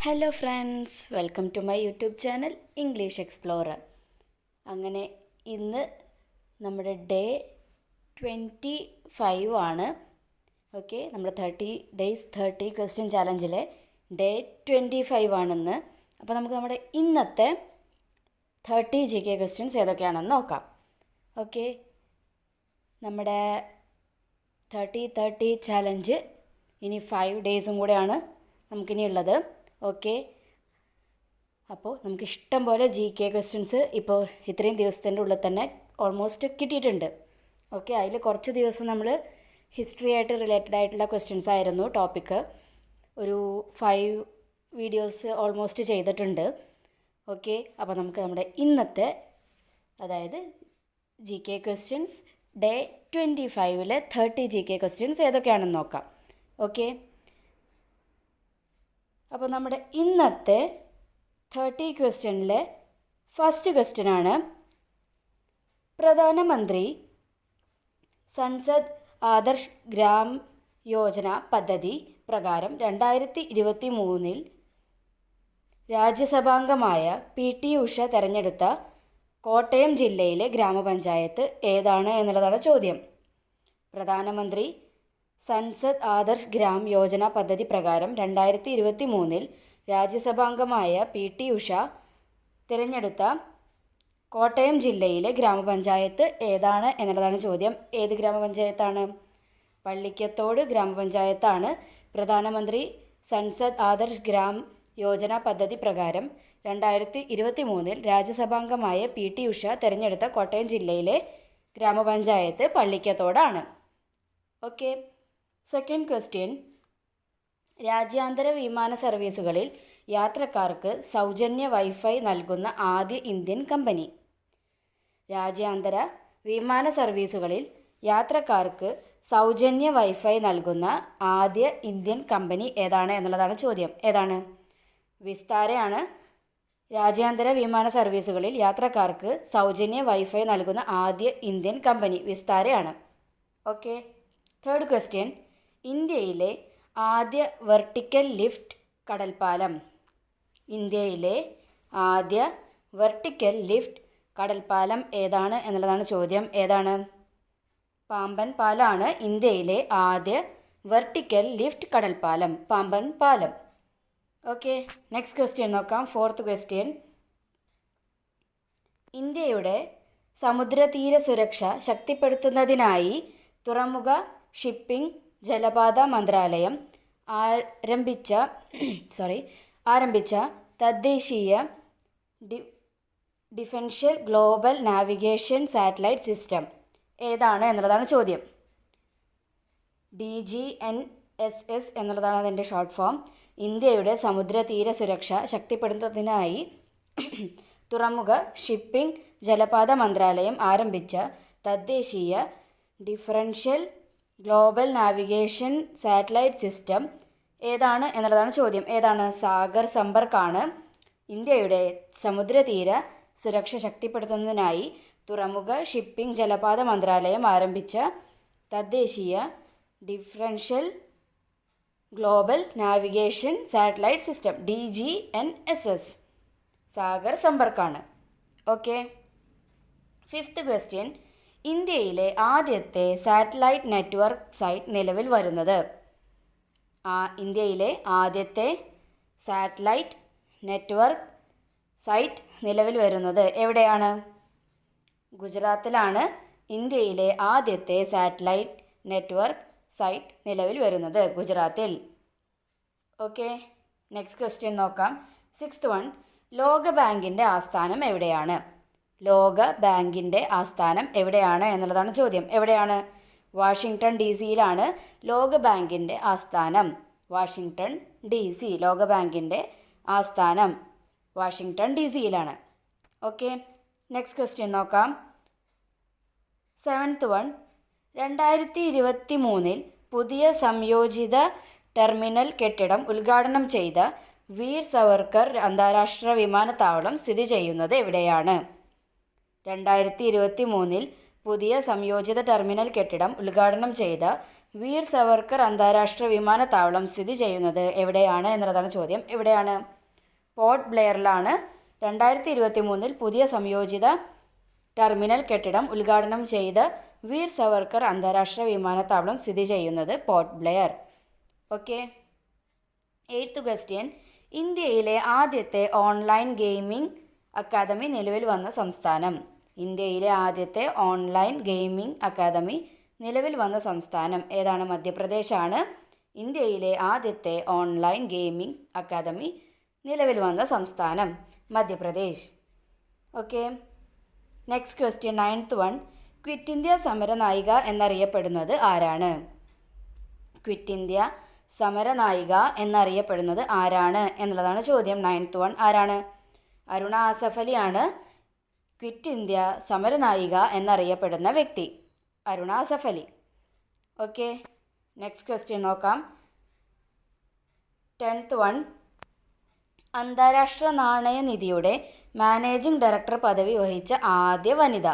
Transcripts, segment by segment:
Hello friends, welcome to my YouTube channel English explorer. അങ്ങനെ ഇന്ന് നമ്മുടെ ഡേ 25 ആണ്. ഓക്കെ, നമ്മുടെ 30 ക്വസ്റ്റ്യൻ ചാലഞ്ചിലെ ഡേ 25 ആണെന്ന്. അപ്പോൾ നമുക്ക് നമ്മുടെ ഇന്നത്തെ 30 GK ക്വസ്റ്റ്യൻസ് ഏതൊക്കെയാണെന്ന് നോക്കാം. ഓക്കെ, നമ്മുടെ 30 ചാലഞ്ച് ഇനി 5 ഡേയ്സും കൂടെയാണ് നമുക്കിനിയുള്ളത്. ഓക്കെ, അപ്പോൾ നമുക്ക് ഇഷ്ടം പോലെ GK ക്വസ്റ്റ്യൻസ് ഇപ്പോൾ ഇത്രയും ദിവസത്തിൻ്റെ ഉള്ളിൽ തന്നെ ഓൾമോസ്റ്റ് കിട്ടിയിട്ടുണ്ട്. ഓക്കെ, അതിൽ കുറച്ച് ദിവസം നമ്മൾ ഹിസ്റ്ററി ആയിട്ട് റിലേറ്റഡ് ആയിട്ടുള്ള ക്വസ്റ്റ്യൻസ് ആയിരുന്നു ടോപ്പിക്ക്. ഒരു 5 വീഡിയോസ് ഓൾമോസ്റ്റ് ചെയ്തിട്ടുണ്ട്. ഓക്കെ, അപ്പോൾ നമുക്ക് നമ്മുടെ ഇന്നത്തെ അതായത് GK ക്വസ്റ്റ്യൻസ് ഡേ 25-ലെ 30 GK ക്വസ്റ്റ്യൻസ് ഏതൊക്കെയാണെന്ന് നോക്കാം. ഓക്കെ, അപ്പോൾ നമ്മുടെ ഇന്നത്തെ 30 ക്വസ്റ്റ്യനിലെ ഫസ്റ്റ് ക്വസ്റ്റ്യനാണ്, പ്രധാനമന്ത്രി സൻസദ് ആദർശ് ഗ്രാം യോജന പദ്ധതി പ്രകാരം 2023 രാജ്യസഭാംഗമായ PT ഉഷ തിരഞ്ഞെടുത്ത കോട്ടയം ജില്ലയിലെ ഗ്രാമപഞ്ചായത്ത് ഏതാണ് എന്നുള്ളതാണ് ചോദ്യം. പ്രധാനമന്ത്രി സൻസദ് ആദർശ് ഗ്രാം യോജന പദ്ധതി പ്രകാരം 2023 രാജ്യസഭാംഗമായ PT ഉഷ തിരഞ്ഞെടുത്ത കോട്ടയം ജില്ലയിലെ ഗ്രാമപഞ്ചായത്ത് ഏതാണ് എന്നുള്ളതാണ് ചോദ്യം. ഏത് ഗ്രാമപഞ്ചായത്താണ്? പള്ളിക്കത്തോട് ഗ്രാമപഞ്ചായത്താണ് പ്രധാനമന്ത്രി സൻസദ് ആദർശ് ഗ്രാം യോജന പദ്ധതി പ്രകാരം 2023 രാജ്യസഭാംഗമായ PT ഉഷ തിരഞ്ഞെടുത്ത കോട്ടയം ജില്ലയിലെ ഗ്രാമപഞ്ചായത്ത് പള്ളിക്കത്തോടാണ്. ഓക്കെ, സെക്കൻഡ് ക്വസ്റ്റ്യൻ, രാജ്യാന്തര വിമാന സർവീസുകളിൽ യാത്രക്കാർക്ക് സൗജന്യ വൈഫൈ നൽകുന്ന ആദ്യ ഇന്ത്യൻ കമ്പനി. രാജ്യാന്തര വിമാന സർവീസുകളിൽ യാത്രക്കാർക്ക് സൗജന്യ വൈഫൈ നൽകുന്ന ആദ്യ ഇന്ത്യൻ കമ്പനി ഏതാണ് എന്നുള്ളതാണ് ചോദ്യം. ഏതാണ്? വിസ്താരയാണ് രാജ്യാന്തര വിമാന സർവീസുകളിൽ യാത്രക്കാർക്ക് സൗജന്യ വൈഫൈ നൽകുന്ന ആദ്യ ഇന്ത്യൻ കമ്പനി വിസ്താരയാണ്. ഓക്കെ, തേർഡ് ക്വസ്റ്റ്യൻ, ഇന്ത്യയിലെ ആദ്യ വെർട്ടിക്കൽ ലിഫ്റ്റ് കടൽപ്പാലം. ഇന്ത്യയിലെ ആദ്യ വെർട്ടിക്കൽ ലിഫ്റ്റ് കടൽപ്പാലം ഏതാണ് എന്നുള്ളതാണ് ചോദ്യം. ഏതാണ്? പാമ്പൻ പാലമാണ് ഇന്ത്യയിലെ ആദ്യ വെർട്ടിക്കൽ ലിഫ്റ്റ് കടൽപ്പാലം, പാമ്പൻ പാലം. ഓക്കെ, നെക്സ്റ്റ് ക്വസ്റ്റ്യൻ നോക്കാം. ഫോർത്ത് ക്വസ്റ്റ്യൻ, ഇന്ത്യയുടെ സമുദ്രതീര സുരക്ഷ ശക്തിപ്പെടുത്തുന്നതിനായി തുറമുഖ ഷിപ്പിംഗ് ജലപാത മന്ത്രാലയം ആരംഭിച്ച തദ്ദേശീയ ഡിഫൻഷ്യൽ ഗ്ലോബൽ നാവിഗേഷൻ സാറ്റലൈറ്റ് സിസ്റ്റം ഏതാണ് എന്നുള്ളതാണ് ചോദ്യം. DGNSS എന്നുള്ളതാണ് അതിൻ്റെ ഷോർട്ട് ഫോം. ഇന്ത്യയുടെ സമുദ്രതീര സുരക്ഷ ശക്തിപ്പെടുത്തുന്നതിനായി തുറമുഖ ഷിപ്പിംഗ് ജലപാത മന്ത്രാലയം ആരംഭിച്ച തദ്ദേശീയ differential global navigation satellite system ഏതാണ് എന്നുള്ളതാണ് ചോദ്യം. ഏതാണ്? സാഗർ സമ്പർക്കാണ് ഇന്ത്യയുടെ സമുദ്രതീര സുരക്ഷ ശക്തിപ്പെടുത്തുന്നതിനായി തുറമുഖ ഷിപ്പിംഗ് ജലപാത മന്ത്രാലയം ആരംഭിച്ച തദ്ദേശീയ differential global navigation satellite system DGNSS. Sagar സമ്പർക്കാണ്. ഓക്കെ, ഫിഫ്ത്ത് ക്വസ്റ്റ്യൻ, ഇന്ത്യയിലെ ആദ്യത്തെ സാറ്റലൈറ്റ് നെറ്റ്വർക്ക് സൈറ്റ് നിലവിൽ വരുന്നത്. ഇന്ത്യയിലെ ആദ്യത്തെ സാറ്റലൈറ്റ് നെറ്റ്വർക്ക് സൈറ്റ് നിലവിൽ വരുന്നത് എവിടെയാണ്? ഗുജറാത്തിലാണ് ഇന്ത്യയിലെ ആദ്യത്തെ സാറ്റലൈറ്റ് നെറ്റ്വർക്ക് സൈറ്റ് നിലവിൽ വരുന്നത്, ഗുജറാത്തിൽ. ഓക്കെ, നെക്സ്റ്റ് ക്വസ്റ്റ്യൻ നോക്കാം. സിക്സ്ത് വൺ, ലോകബാങ്കിൻ്റെ ആസ്ഥാനം എവിടെയാണ്? ലോക ബാങ്കിൻ്റെ ആസ്ഥാനം എവിടെയാണ് എന്നുള്ളതാണ് ചോദ്യം. എവിടെയാണ്? വാഷിങ്ടൺ DC-യിലാണ് ലോകബാങ്കിൻ്റെ ആസ്ഥാനം. വാഷിങ്ടൺ DC, ലോകബാങ്കിൻ്റെ ആസ്ഥാനം വാഷിങ്ടൺ DC-യിലാണ്. ഓക്കെ, നെക്സ്റ്റ് ക്വസ്റ്റ്യൻ നോക്കാം. സെവൻത്ത് വൺ, 2023 പുതിയ സംയോജിത ടെർമിനൽ കെട്ടിടം ഉദ്ഘാടനം ചെയ്ത വീർ സവർക്കർ അന്താരാഷ്ട്ര വിമാനത്താവളം സ്ഥിതി ചെയ്യുന്നത് എവിടെയാണ്? 2023 പുതിയ സംയോജിത ടെർമിനൽ കെട്ടിടം ഉദ്ഘാടനം ചെയ്ത വീർ സവർക്കർ അന്താരാഷ്ട്ര വിമാനത്താവളം സ്ഥിതി ചെയ്യുന്നത് എവിടെയാണ് എന്നുള്ളതാണ് ചോദ്യം. എവിടെയാണ്? പോർട്ട് ബ്ലെയറിലാണ് 2023 പുതിയ സംയോജിത ടെർമിനൽ കെട്ടിടം ഉദ്ഘാടനം ചെയ്ത വീർ സവർക്കർ അന്താരാഷ്ട്ര വിമാനത്താവളം സ്ഥിതി ചെയ്യുന്നത് port Blair. Okay. 8th question. ഇന്ത്യയിലെ ആദ്യത്തെ ഓൺലൈൻ ഗെയിമിംഗ് അക്കാദമി നിലവിൽ വന്ന സംസ്ഥാനം. ഇന്ത്യയിലെ ആദ്യത്തെ ഓൺലൈൻ ഗെയിമിംഗ് അക്കാദമി നിലവിൽ വന്ന സംസ്ഥാനം ഏതാണ്? മധ്യപ്രദേശാണ് ഇന്ത്യയിലെ ആദ്യത്തെ ഓൺലൈൻ ഗെയിമിംഗ് അക്കാദമി നിലവിൽ വന്ന സംസ്ഥാനം, Madhya Pradesh. Okay. Next question 9th one. Quit India സമരനായിക എന്നറിയപ്പെടുന്നത് ആരാണ്? ക്വിറ്റ് ഇന്ത്യ സമരനായിക എന്നറിയപ്പെടുന്നത് ആരാണ് എന്നുള്ളതാണ് ചോദ്യം. 9th വൺ ആരാണ്? അരുണ ആസഫ് അലിയാണ് ക്വിറ്റ് ഇന്ത്യ സമരനായിക എന്നറിയപ്പെടുന്ന വ്യക്തി, Aruna Asaf Ali. Okay. Next question നോക്കാം. 10th one. അന്താരാഷ്ട്ര നാണയനിധിയുടെ മാനേജിംഗ് ഡയറക്ടർ പദവി വഹിച്ച ആദ്യ വനിത.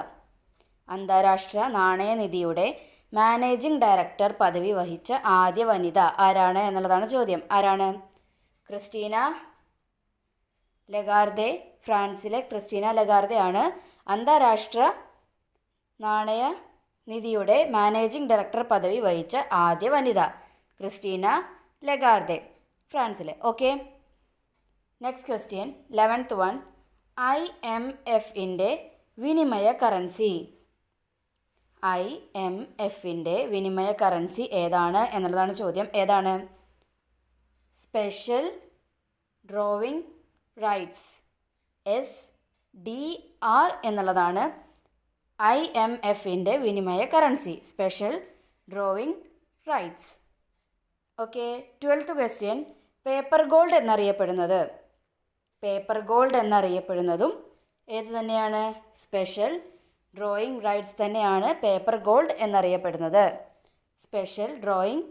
അന്താരാഷ്ട്ര നാണയനിധിയുടെ മാനേജിംഗ് ഡയറക്ടർ പദവി വഹിച്ച ആദ്യ വനിത ആരാണ് എന്നുള്ളതാണ് ചോദ്യം. ആരാണ്? Christine Lagarde. ഫ്രാൻസിലെ ക്രിസ്റ്റീന ലഗാർദെ ആണ് അന്താരാഷ്ട്ര നാണയനിധിയുടെ മാനേജിംഗ് ഡയറക്ടർ പദവി വഹിച്ച ആദ്യ വനിത, ക്രിസ്റ്റീന ലഗാർദെ, ഫ്രാൻസിലെ. Okay. Next question 11th one. IMFന്റെ വിനിമയ കറൻസി. IMFന്റെ വിനിമയ കറൻസി ഏതാണ് എന്നുള്ളതാണ് ചോദ്യം. ഏതാണ്? സ്പെഷ്യൽ ഡ്രോവിംഗ് റൈറ്റ്സ്, SDR എന്നുള്ളതാണ് IMFന്റെ വിനിമയ currency, special drawing rights. Okay. 12th question. Paper gold എന്നറിയപ്പെടുന്നത്. പേപ്പർ ഗോൾഡ് എന്നറിയപ്പെടുന്നതും ഏത് തന്നെയാണ്? സ്പെഷ്യൽ ഡ്രോയിങ് റൈറ്റ്സ് തന്നെയാണ് പേപ്പർ ഗോൾഡ് എന്നറിയപ്പെടുന്നത്. സ്പെഷ്യൽ ഡ്രോയിങ്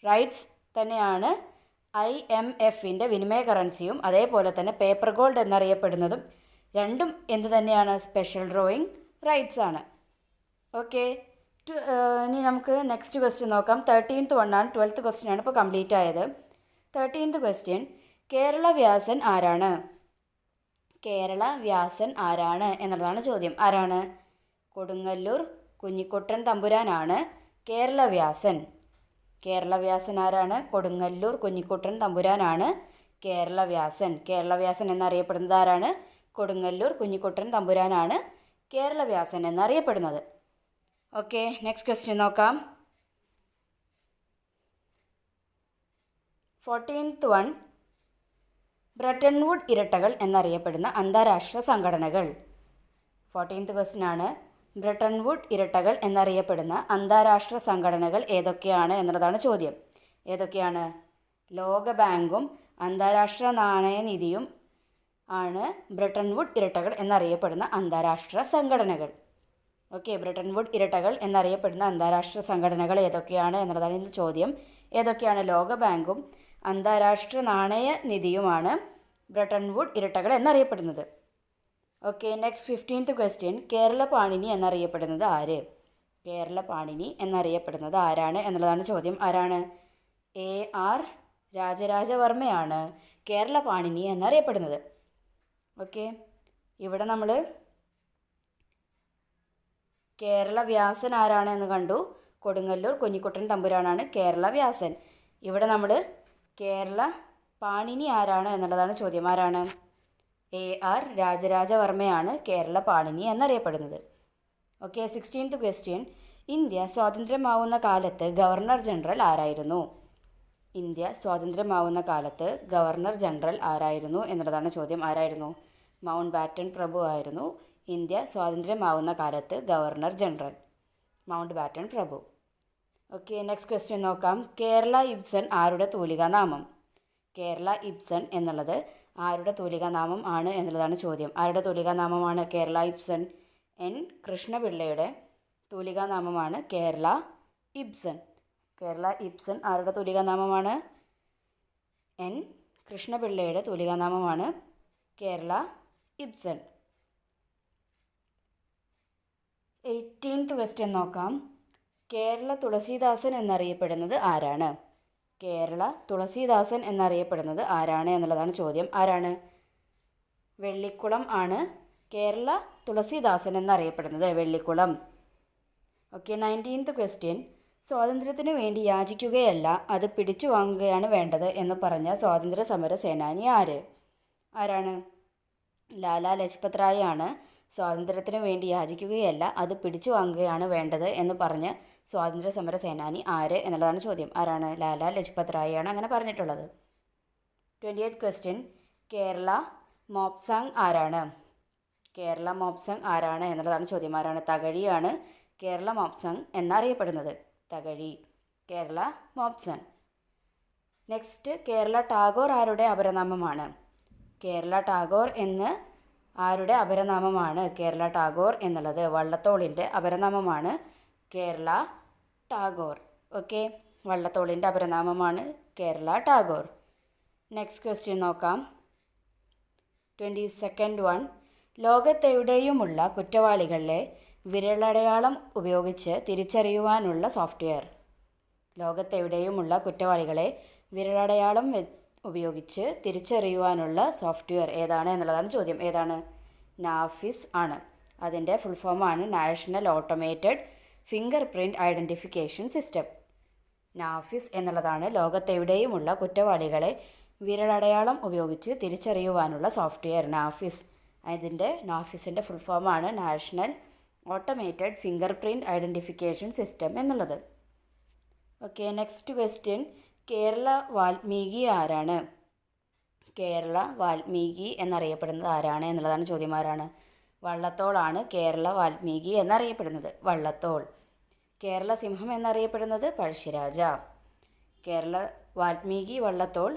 റൈറ്റ്സ് തന്നെയാണ് IMFന്റെ വിനിമയ കറൻസിയും. അതേപോലെ തന്നെ പേപ്പർ ഗോൾഡ് എന്നറിയപ്പെടുന്നതും രണ്ടും എന്ത് തന്നെയാണ്? സ്പെഷ്യൽ ഡ്രോയിങ് റൈറ്റ്സ് ആണ്. ഓക്കെ. ഇനി നമുക്ക് നെക്സ്റ്റ് ക്വസ്റ്റ്യൻ നോക്കാം. 13th വണ്ണാണ്. 12th ക്വസ്റ്റ്യൻ ആണ് ഇപ്പോൾ കംപ്ലീറ്റ് ആയത്. 13th question. കേരള വ്യാസൻ ആരാണ്? കേരള വ്യാസൻ ആരാണ് എന്നുള്ളതാണ് ചോദ്യം. ആരാണ്? കൊടുങ്ങല്ലൂർ കുഞ്ഞിക്കുട്ടൻ തമ്പുരാനാണ് കേരള വ്യാസൻ. കേരള വ്യാസൻ ആരാണ്? കൊടുങ്ങല്ലൂർ കുഞ്ഞിക്കുട്ടൻ തമ്പുരാനാണ് കേരള വ്യാസൻ. കേരള വ്യാസൻ എന്നറിയപ്പെടുന്നത് ആരാണ്? കൊടുങ്ങല്ലൂർ കുഞ്ഞിക്കുട്ടൻ തമ്പുരാനാണ് കേരള വ്യാസൻ എന്നറിയപ്പെടുന്നത്. ഓക്കെ. നെക്സ്റ്റ് ക്വസ്റ്റ്യൻ നോക്കാം. 14th one. ബ്രട്ടൺ വുഡ് ഇരട്ടകൾ എന്നറിയപ്പെടുന്ന അന്താരാഷ്ട്ര സംഘടനകൾ. 14th ക്വസ്റ്റ്യൻ ആണ്. ബ്രട്ടൺ വുഡ് ഇരട്ടകൾ എന്നറിയപ്പെടുന്ന അന്താരാഷ്ട്ര സംഘടനകൾ ഏതൊക്കെയാണ് എന്നുള്ളതാണ് ചോദ്യം. ഏതൊക്കെയാണ്? ലോക ബാങ്കും അന്താരാഷ്ട്ര നാണയനിധിയും ആണ് ബ്രട്ടൺ വുഡ് ഇരട്ടകൾ എന്നറിയപ്പെടുന്ന അന്താരാഷ്ട്ര സംഘടനകൾ. ഓക്കെ. ബ്രട്ടൺ വുഡ് ഇരട്ടകൾ എന്നറിയപ്പെടുന്ന അന്താരാഷ്ട്ര സംഘടനകൾ ഏതൊക്കെയാണ് എന്നുള്ളതാണ് ഇന്ന് ചോദ്യം. ഏതൊക്കെയാണ്? ലോക ബാങ്കും അന്താരാഷ്ട്ര നാണയനിധിയുമാണ് ബ്രട്ടൺ വുഡ് ഇരട്ടകൾ എന്നറിയപ്പെടുന്നത്. Okay. Next 15th question. Kerala Panini എന്നറിയപ്പെടുന്നത് ആര്? കേരള പാണിനി എന്നറിയപ്പെടുന്നത് ആരാണ് എന്നുള്ളതാണ് ചോദ്യം. ആരാണ്? AR രാജരാജവർമ്മയാണ് കേരള പാണിനി എന്നറിയപ്പെടുന്നത്. ഓക്കെ. ഇവിടെ നമ്മൾ കേരള വ്യാസൻ ആരാണ് എന്ന് കണ്ടു. കൊടുങ്ങല്ലൂർ കുഞ്ഞിക്കുട്ടൻ തമ്പുരാനാണ് കേരള വ്യാസൻ. ഇവിടെ നമ്മൾ കേരള പാണിനി ആരാണ് എന്നുള്ളതാണ് ചോദ്യം. ആരാണ്? AR രാജരാജവർമ്മയാണ് കേരള പാണിനി എന്നറിയപ്പെടുന്നത്. ഓക്കെ. 16th question. ഇന്ത്യ സ്വാതന്ത്ര്യമാവുന്ന കാലത്ത് ഗവർണർ ജനറൽ ആരായിരുന്നു? ഇന്ത്യ സ്വാതന്ത്ര്യമാവുന്ന കാലത്ത് ഗവർണർ ജനറൽ ആരായിരുന്നു എന്നുള്ളതാണ് ചോദ്യം. ആരായിരുന്നു? മൗണ്ട് ബാറ്റൺ പ്രഭു ആയിരുന്നു ഇന്ത്യ സ്വാതന്ത്ര്യമാവുന്ന കാലത്ത് ഗവർണർ ജനറൽ, മൗണ്ട് ബാറ്റൺ പ്രഭു. ഓക്കെ. നെക്സ്റ്റ് ക്വസ്റ്റ്യൻ നോക്കാം. കേരള ഇബ്സൺ ആരുടെ തൂലികാനാമം? കേരള ഇബ്സൺ എന്നുള്ളത് ആരുടെ തൂലികാനാമം ആണ് എന്നുള്ളതാണ് ചോദ്യം. ആരുടെ തൂലികാനാമമാണ് കേരള ഇബ്സൺ? N കൃഷ്ണപിള്ളയുടെ തൂലികാനാമമാണ് കേരള ഇബ്സൺ. കേരള ഇബ്സൺ ആരുടെ തൂലികാനാമമാണ്? N കൃഷ്ണപിള്ളയുടെ തൂലികാനാമമാണ് കേരള ഇബ്സൺ. 18th ക്വസ്റ്റ്യൻ നോക്കാം. കേരള തുളസീദാസൻ എന്നറിയപ്പെടുന്നത് ആരാണ്? കേരള തുളസീദാസൻ എന്നറിയപ്പെടുന്നത് ആരാണ് എന്നുള്ളതാണ് ചോദ്യം. ആരാണ്? വെള്ളിക്കുളം ആണ് കേരള തുളസീദാസൻ എന്നറിയപ്പെടുന്നത്. വെള്ളിക്കുളം. Okay, 19th question. സ്വാതന്ത്ര്യത്തിനു വേണ്ടി യാചിക്കുകയല്ല, അത് പിടിച്ചു വാങ്ങുകയാണ് വേണ്ടത് എന്ന് പറഞ്ഞ സ്വാതന്ത്ര്യ സമര സേനാനി ആരാണ്? ലാലാ ലജ്പത് റായ് ആണ് സ്വാതന്ത്ര്യത്തിനു വേണ്ടി യാചിക്കുകയല്ല, അത് പിടിച്ചു വാങ്ങുകയാണ് വേണ്ടത് എന്ന് പറഞ്ഞ സ്വാതന്ത്ര്യ സമര സേനാനി ആര് എന്നുള്ളതാണ് ചോദ്യം. ആരാണ്? ലാലാ ലജ്പത് റായ് ആണ് അങ്ങനെ പറഞ്ഞിട്ടുള്ളത്. 20th question. കേരള മോപ്സാങ് ആരാണ്? കേരള മോപ്സാങ് ആരാണ് എന്നുള്ളതാണ് ചോദ്യം. ആരാണ്? തകഴിയാണ് കേരള മോപ്സാങ് എന്നറിയപ്പെടുന്നത്. തകഴി, കേരള മോപ്സാങ്. നെക്സ്റ്റ്, കേരള ടാഗോർ ആരുടെ അപരനാമമാണ്? കേരള ടാഗോർ എന്ന് ആരുടെ അപരനാമമാണ്? കേരള ടാഗോർ എന്നുള്ളത് വള്ളത്തോളിൻ്റെ അപരനാമമാണ് കേരള ടാഗോർ. ഓക്കെ, വള്ളത്തോളിൻ്റെ അപരനാമമാണ് കേരള ടാഗോർ. നെക്സ്റ്റ് ക്വസ്റ്റ്യൻ നോക്കാം. 22nd one. ലോകത്തെവിടെയുമുള്ള കുറ്റവാളികളെ വിരലടയാളം ഉപയോഗിച്ച് തിരിച്ചറിയുവാനുള്ള സോഫ്റ്റ്വെയർ. ലോകത്തെവിടെയുമുള്ള കുറ്റവാളികളെ വിരലടയാളം ഉപയോഗിച്ച് തിരിച്ചറിയുവാനുള്ള സോഫ്റ്റ്വെയർ ഏതാണ് എന്നുള്ളതാണ് ചോദ്യം. ഏതാണ്? നാഫിസ് ആണ്. അതിൻ്റെ ഫുൾ ഫോമാണ് national automated finger print identification system. NAFIS എന്നുള്ളതാണ് ലോകത്തെവിടെയുമുള്ള കുറ്റവാളികളെ വിരലടയാളം ഉപയോഗിച്ച് തിരിച്ചറിയുവാനുള്ള സോഫ്റ്റ്വെയർ. നാഫിസിൻ്റെ ഫുൾ ഫോമാണ് national automated finger print identification system എന്നുള്ളത്. Okay, next question. Kerala Valmiki ആരാണ്? കേരള വാൽമീകി എന്നറിയപ്പെടുന്നത് ആരാണ് എന്നുള്ളതാണ് ചോദ്യം. ആരാണ്? വള്ളത്തോളാണ് കേരള വാൽമീകി എന്നറിയപ്പെടുന്നത്. വള്ളത്തോൾ. കേരള സിംഹം എന്നറിയപ്പെടുന്നത് പഴശ്ശിരാജ. കേരള വാൽമീകി, വള്ളത്തോൾ,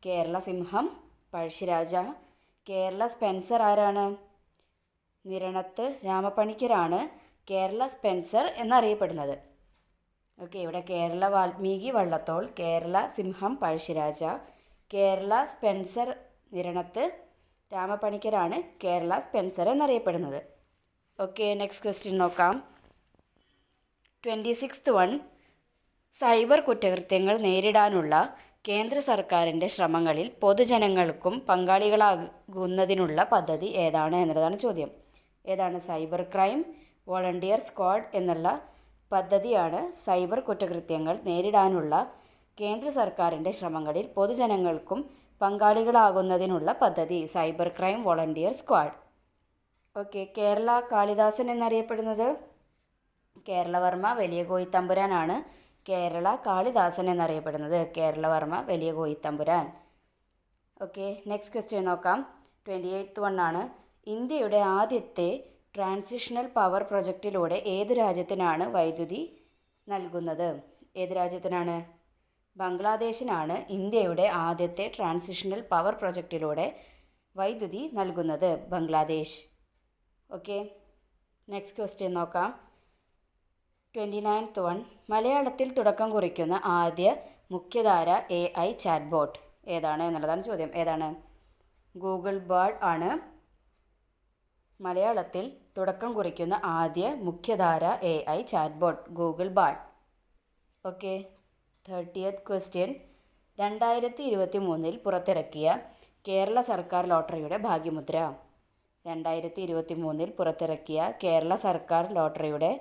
കേരള സിംഹം, പഴശ്ശിരാജ. കേരള സ്പെൻസർ ആരാണ്? നിരണത്ത് രാമപ്പണിക്കരാണ് കേരള സ്പെൻസർ എന്നറിയപ്പെടുന്നത്. ഓക്കെ, ഇവിടെ കേരള വാൽമീകി, വള്ളത്തോൾ, കേരള സിംഹം, പഴശ്ശിരാജ, കേരള സ്പെൻസർ, നിരണത്ത് രാമപ്പണിക്കരാണ് കേരള സ്പെൻസർ എന്നറിയപ്പെടുന്നത്. ഓക്കെ, നെക്സ്റ്റ് ക്വസ്റ്റ്യൻ നോക്കാം. 26th one. സൈബർ കുറ്റകൃത്യങ്ങൾ നേരിടാനുള്ള കേന്ദ്ര സർക്കാരിൻ്റെ ശ്രമങ്ങളിൽ പൊതുജനങ്ങൾക്കും പങ്കാളികളാകുന്നതിനുള്ള പദ്ധതി ഏതാണ് എന്നുള്ളതാണ് ചോദ്യം. ഏതാണ്? സൈബർ ക്രൈം വോളണ്ടിയർ സ്ക്വാഡ് എന്നുള്ള പദ്ധതിയാണ് സൈബർ കുറ്റകൃത്യങ്ങൾ നേരിടാനുള്ള കേന്ദ്ര സർക്കാരിൻ്റെ ശ്രമങ്ങളിൽ പൊതുജനങ്ങൾക്കും പങ്കാളികളാകുന്നതിനുള്ള പദ്ധതി. Cyber crime volunteer squad. Okay, Kerala Kalidasan എന്നറിയപ്പെടുന്നത് കേരളവർമ്മ വലിയ കോയിത്തമ്പുരാനാണ് കേരള കാളിദാസൻ എന്നറിയപ്പെടുന്നത്. കേരളവർമ്മ വലിയ കോയിത്തമ്പുരാൻ. ഓക്കെ, നെക്സ്റ്റ് ക്വസ്റ്റ്യൻ നോക്കാം. 28th വൺ ആണ്. ഇന്ത്യയുടെ ആദ്യത്തെ ട്രാൻസിഷണൽ പവർ പ്രൊജക്റ്റിലൂടെ ഏത് രാജ്യത്തിനാണ് വൈദ്യുതി നൽകുന്നത്? ഏത് രാജ്യത്തിനാണ്? ബംഗ്ലാദേശിനാണ് ഇന്ത്യയുടെ ആദ്യത്തെ ട്രാൻസിഷണൽ പവർ പ്രൊജക്റ്റിലൂടെ വൈദ്യുതി നൽകുന്നത്. ബംഗ്ലാദേശ്. ഓക്കെ, നെക്സ്റ്റ് ക്വസ്റ്റ്യൻ നോക്കാം. 29th one. മലയാളത്തിൽ തുടക്കം കുറിക്കുന്ന ആദ്യ മുഖ്യധാര AI ചാറ്റ് ബോട്ട് ഏതാണ് എന്നുള്ളതാണ് ചോദ്യം. ഏതാണ്? ഗൂഗിൾ ബാർഡ് ആണ് മലയാളത്തിൽ തുടക്കം കുറിക്കുന്ന ആദ്യ മുഖ്യധാര AI chat bot. Google Bard. Okay, 30th question. 2023 പുറത്തിറക്കിയ കേരള സർക്കാർ ലോട്ടറിയുടെ ഭാഗ്യമുദ്ര. 2023 പുറത്തിറക്കിയ കേരള സർക്കാർ ലോട്ടറിയുടെ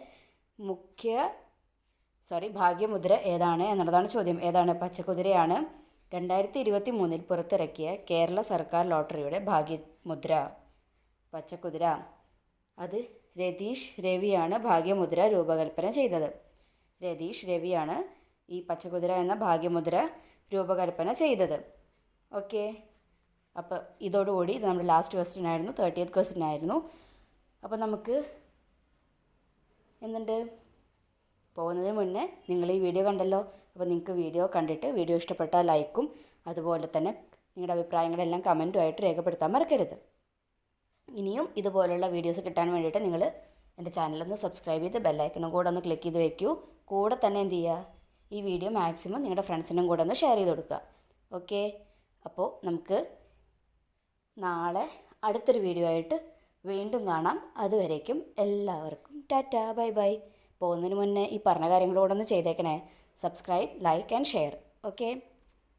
ഭാഗ്യമുദ്ര ഏതാണ് എന്നുള്ളതാണ് ചോദ്യം. ഏതാണ്? പച്ചക്കുതിരയാണ് 2023 പുറത്തിറക്കിയ കേരള സർക്കാർ ലോട്ടറിയുടെ ഭാഗ്യമുദ്ര. പച്ചക്കുതിര. അത് രതീഷ് രവിയാണ് ഭാഗ്യമുദ്ര രൂപകൽപ്പന ചെയ്തത്. രതീഷ് രവിയാണ് ഈ പച്ചക്കുതിര എന്ന ഭാഗ്യമുദ്ര രൂപകൽപ്പന ചെയ്തത്. ഓക്കെ, അപ്പോൾ ഇതോടുകൂടി ഇത് നമ്മുടെ ലാസ്റ്റ് ക്വസ്റ്റ്യൻ ആയിരുന്നു. 30th ക്വസ്റ്റ്യൻ ആയിരുന്നു. അപ്പോൾ നമുക്ക് എന്തുണ്ട് പോകുന്നതിന് മുന്നേ നിങ്ങൾ ഈ വീഡിയോ കണ്ടല്ലോ. അപ്പോൾ നിങ്ങൾക്ക് വീഡിയോ കണ്ടിട്ട് വീഡിയോ ഇഷ്ടപ്പെട്ടാൽ ലൈക്കും അതുപോലെ തന്നെ നിങ്ങളുടെ അഭിപ്രായങ്ങളെല്ലാം കമൻറ്റുമായിട്ട് രേഖപ്പെടുത്താൻ മറക്കരുത്. ഇനിയും ഇതുപോലുള്ള വീഡിയോസ് കിട്ടാൻ വേണ്ടിയിട്ട് നിങ്ങൾ എൻ്റെ ചാനലൊന്ന് സബ്സ്ക്രൈബ് ചെയ്ത് ബെല്ലൈക്കണും കൂടെ ഒന്ന് ക്ലിക്ക് ചെയ്ത് വയ്ക്കൂ. കൂടെ തന്നെ എന്ത് ചെയ്യുക, ഈ വീഡിയോ മാക്സിമം നിങ്ങളുടെ ഫ്രണ്ട്സിനും കൂടെ ഒന്ന് ഷെയർ ചെയ്ത് കൊടുക്കുക. ഓക്കെ, അപ്പോൾ നമുക്ക് നാളെ അടുത്തൊരു വീഡിയോ ആയിട്ട് വീണ്ടും കാണാം. അതുവരേക്കും എല്ലാവർക്കും ടാറ്റാ, ബൈ ബൈ. പോകുന്നതിന് മുന്നേ ഈ പറഞ്ഞ കാര്യങ്ങളോടൊന്ന് ചെയ്തേക്കണേ. Subscribe, like and share. Okay.